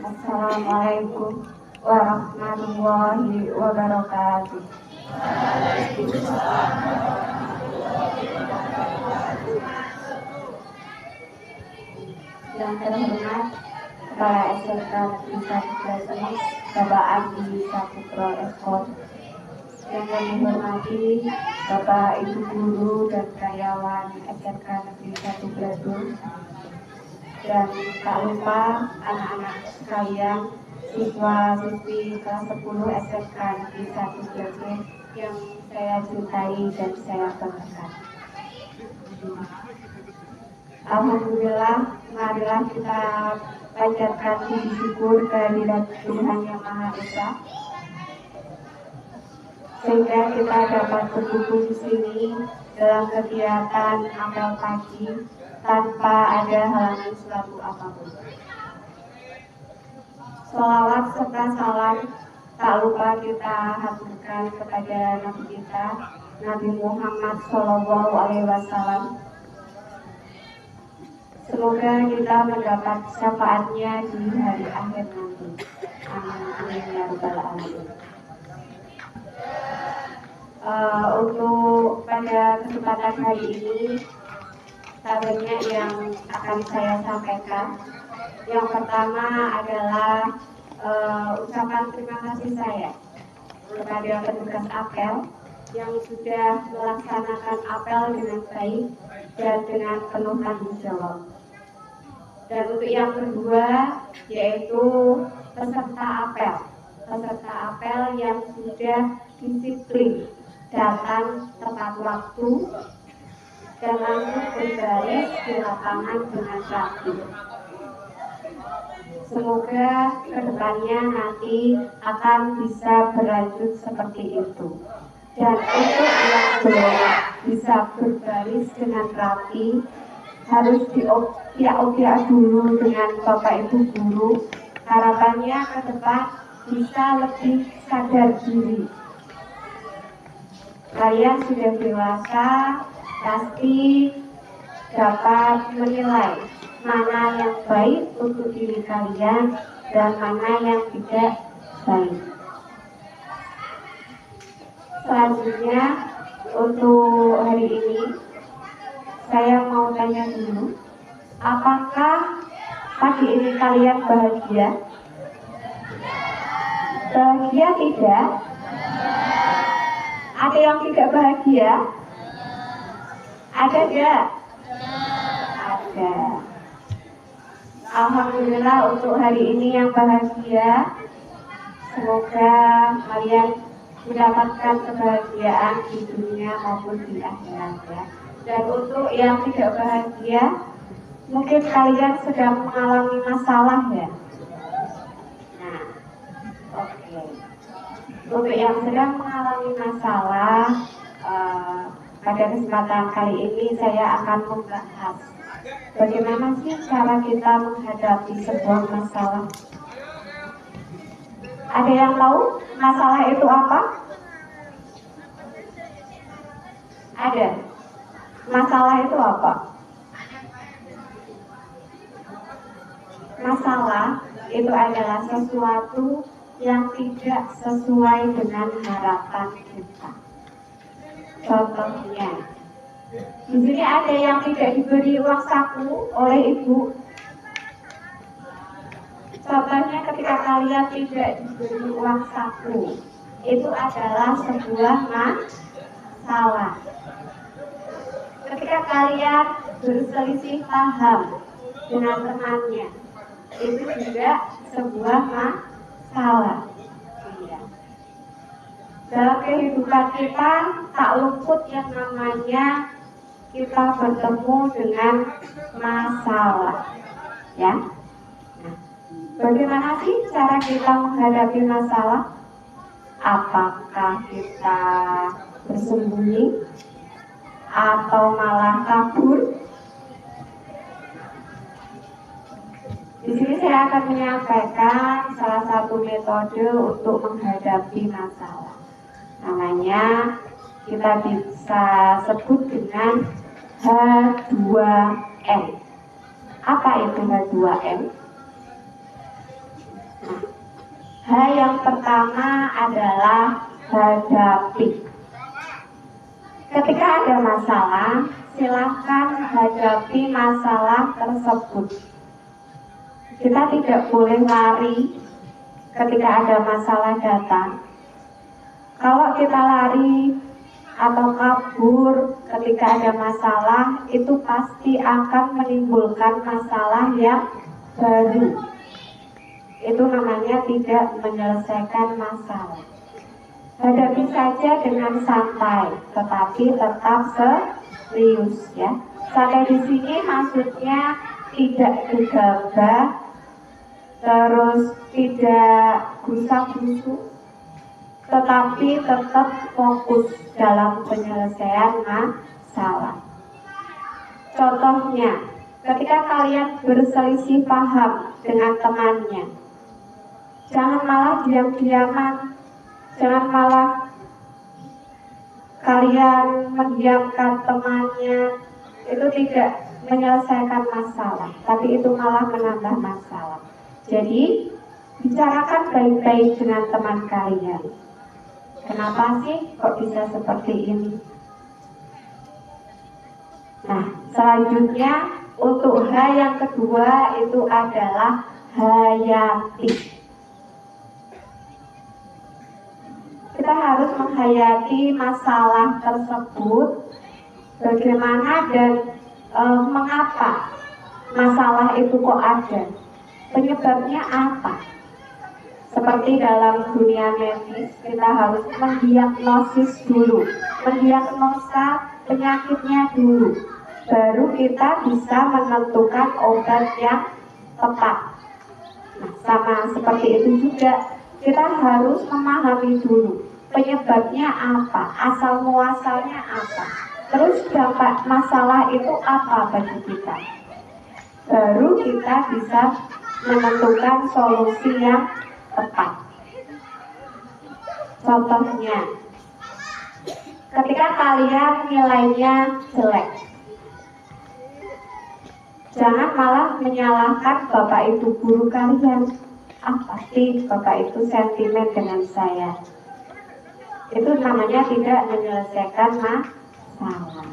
Assalamualaikum warahmatullahi wabarakatuh. Yang terhormat Kepala SMK Negeri 1 Bapak Andi Saputro Eskon. Yang kami hormati Bapak Ibu Guru dan karyawan SMK Negeri 1 Bladung. Dan tak lupa anak-anak sekalian, siswa-siswi kelas 10 SMK Negeri 1 Bladung yang saya cintai dan saya banggakan. Alhamdulillah, marilah kita panjatkan puji syukur kehadirat Tuhan Yang Maha Esa, sehingga kita dapat berkumpul di sini dalam kegiatan apel pagi tanpa ada halangan suatu apapun. Sholawat serta salam tak lupa kita haturkan kepada Nabi kita, Nabi Muhammad SAW. Semoga kita mendapat syafaatnya di hari akhir nanti. Amin ya rabbal alamin. Untuk pada kesempatan hari ini tak banyak yang akan saya sampaikan. Yang pertama adalah ucapan terima kasih saya kepada petugas apel yang sudah melaksanakan apel dengan baik dan dengan penuh tanggung jawab. Dan untuk yang kedua yaitu peserta apel yang sudah disiplin datang tepat waktu dan langsung berbaris di lapangan dengan rapi. Semoga kedepannya nanti akan bisa berlanjut seperti itu. Dan untuk yang belum bisa berbaris dengan rapi, harus diopiak dulu dengan Bapak Ibu Guru. Harapannya ke depan bisa lebih sadar diri. Kalian sudah dewasa, pasti dapat menilai mana yang baik untuk diri kalian dan mana yang tidak baik. Selanjutnya untuk hari ini saya mau tanya dulu, apakah pagi ini kalian bahagia? Bahagia tidak? Ada yang tidak bahagia? Ada tidak? Ada. Alhamdulillah untuk hari ini yang bahagia. Semoga kalian mendapatkan kebahagiaan di dunia maupun di akhirat ya. Dan untuk yang tidak bahagia, mungkin kalian sedang mengalami masalah ya. Nah, oke. Untuk yang sedang mengalami masalah, pada kesempatan kali ini saya akan membahas bagaimana sih cara kita menghadapi sebuah masalah. Ada yang tahu masalah itu apa? Ada. Masalah itu apa? Masalah itu adalah sesuatu yang tidak sesuai dengan harapan kita. Contohnya, di sini ada yang tidak diberi uang saku oleh ibu. Contohnya ketika kalian tidak diberi uang saku, itu adalah sebuah masalah. Ketika kalian berselisih paham dengan temannya, itu juga sebuah masalah. Dalam kehidupan kita tak luput yang namanya kita bertemu dengan masalah, ya. Nah, bagaimana sih cara kita menghadapi masalah? Apakah kita bersembunyi atau malah kabur? Di sini saya akan menyampaikan salah satu metode untuk menghadapi masalah. Namanya kita bisa sebut dengan H2M. Apa itu H2M? Hal yang pertama adalah hadapi. Ketika ada masalah, silakan hadapi masalah tersebut. Kita tidak boleh lari ketika ada masalah datang. Kalau kita lari atau kabur ketika ada masalah, itu pasti akan menimbulkan masalah yang baru. Itu namanya tidak menyelesaikan masalah. Hadapi saja dengan santai, tetapi tetap serius ya. Santai di sini maksudnya tidak gegabah, terus tidak gusar-gusuk, tetapi tetap fokus dalam penyelesaian masalah. Contohnya, ketika kalian berselisih paham dengan temannya, jangan malah diam-diaman, jangan malah kalian mendiamkan temannya. Itu tidak menyelesaikan masalah, tapi itu malah menambah masalah. Jadi, bicarakan baik-baik dengan teman kalian. Kenapa sih kok bisa seperti ini? Nah, selanjutnya untuk H yang kedua itu adalah hayati. Kita harus menghayati masalah tersebut, bagaimana dan mengapa masalah itu kok ada, penyebabnya apa. Seperti dalam dunia medis, kita harus mendiagnosis dulu, mendiagnosa penyakitnya dulu, baru kita bisa menentukan obat yang tepat. Nah, sama seperti itu juga, kita harus memahami dulu penyebabnya apa, asal muasalnya apa, terus dampak masalah itu apa bagi kita. Baru kita bisa menentukan solusi yang tepat. Contohnya, ketika kalian nilainya jelek, jangan malah menyalahkan bapak ibu guru kalian. Pasti bapak itu sentimen dengan saya. Itu namanya tidak menyelesaikan masalah.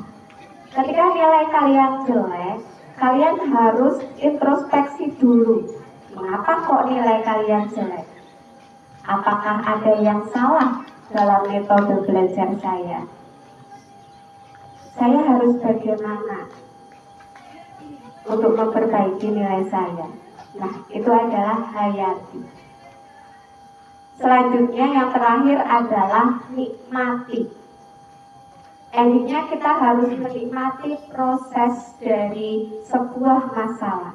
Ketika nilai kalian jelek, kalian harus introspeksi dulu. Mengapa kok nilai kalian jelek? Apakah ada yang salah dalam metode belajar saya? Saya harus bagaimana untuk memperbaiki nilai saya? Nah, itu adalah hayati. Selanjutnya yang terakhir adalah nikmati. Endingnya kita harus menikmati proses dari sebuah masalah.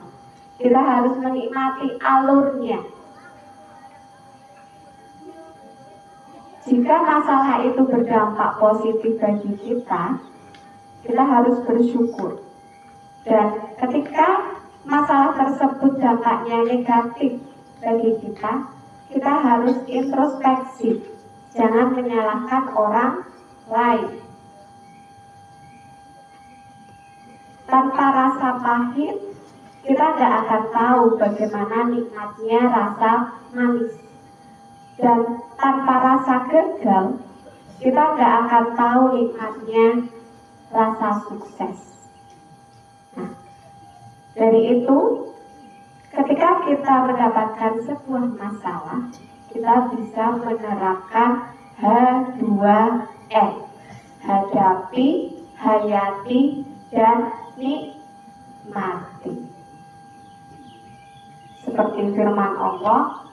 Kita harus menikmati alurnya. Jika masalah itu berdampak positif bagi kita, kita harus bersyukur. Dan ketika masalah tersebut dampaknya negatif bagi kita, kita harus introspeksi. Jangan menyalahkan orang lain. Tanpa rasa pahit, kita tidak akan tahu bagaimana nikmatnya rasa manis. Dan tanpa rasa gagal, kita tidak akan tahu nikmatnya rasa sukses. Nah, dari itu, ketika kita mendapatkan sebuah masalah, kita bisa menerapkan H2M. Hadapi, hayati, dan nikmati. Seperti firman Allah,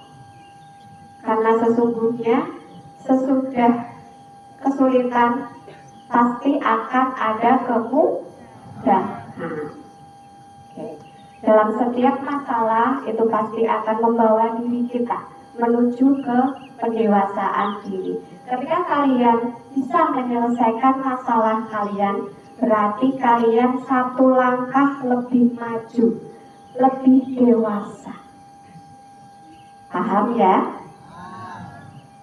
karena sesungguhnya sesudah kesulitan pasti akan ada kemudahan. Dalam setiap masalah itu pasti akan membawa diri kita menuju ke pendewasaan diri. Ketika kalian bisa menyelesaikan masalah kalian, berarti kalian satu langkah lebih maju, lebih dewasa. Paham ya?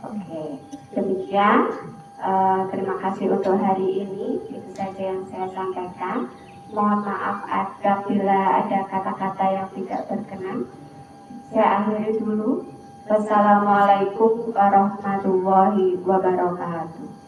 Oke, demikian. Terima kasih untuk hari ini. Itu saja yang saya sampaikan. Mohon maaf apabila ada kata-kata yang tidak berkenan. Saya akhiri dulu. Wassalamualaikum warahmatullahi wabarakatuh.